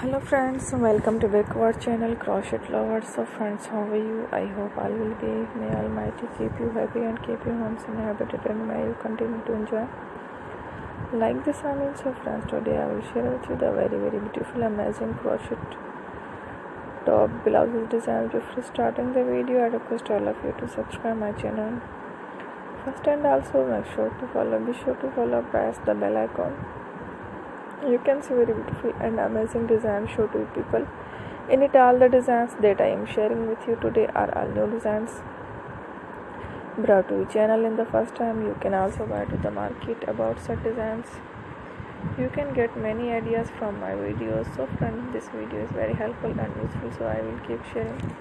Hello friends, welcome to back our channel Crochet Lovers. So friends, how are you? I hope all will be. May Almighty keep you happy and keep you homes inhabited, and may you continue to enjoy like this. So friends, today I will share with you the very beautiful amazing crochet top blouses designs. Before starting the video, I request all of you to subscribe my channel first, and also be sure to follow, press the bell icon. You can see very beautiful and amazing designs show to people. In it, all the designs that I am sharing with you today are all new designs brought to your channel in the first time. You can also buy to the market about such designs. You can get many ideas from my videos. So friends, this video is very helpful and useful, so I will keep sharing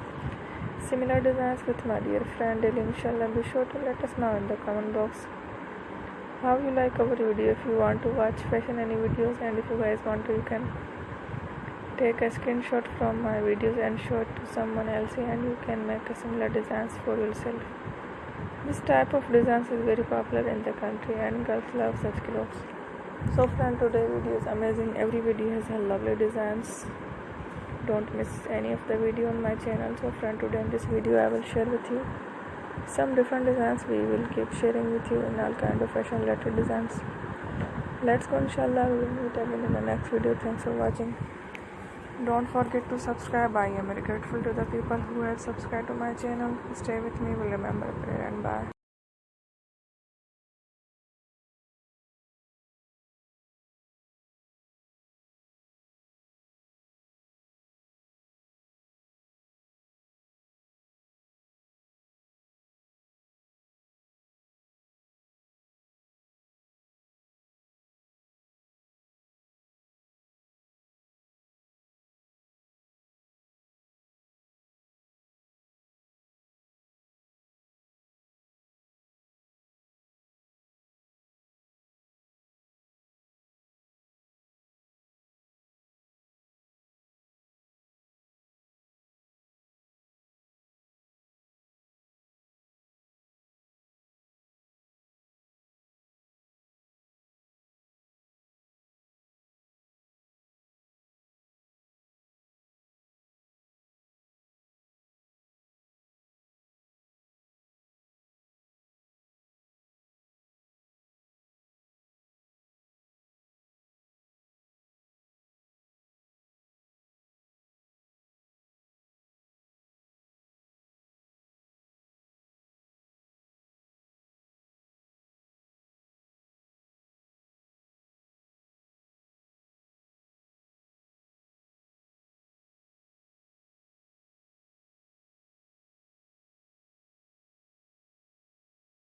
similar designs with my dear friend daily. Inshallah, be sure to let us know in the comment box how you like our video. If you want to watch fashion any videos, and if you guys want to, you can take a screenshot from my videos and show it to someone else, and you can make a similar designs for yourself. This type of designs is very popular in the country and girls love such clothes. So friend, today's video is amazing. Every video has a lovely designs. Don't miss any of the video on my channel. So friend, today in this video I will share with you some different designs. We will keep sharing with you in all kind of fashion related designs. Let's go, inshallah. We will meet again in the next video. Thanks for watching. Don't forget to subscribe. I am very grateful to the people who have subscribed to my channel. Stay with me. Will remember prayer, and bye.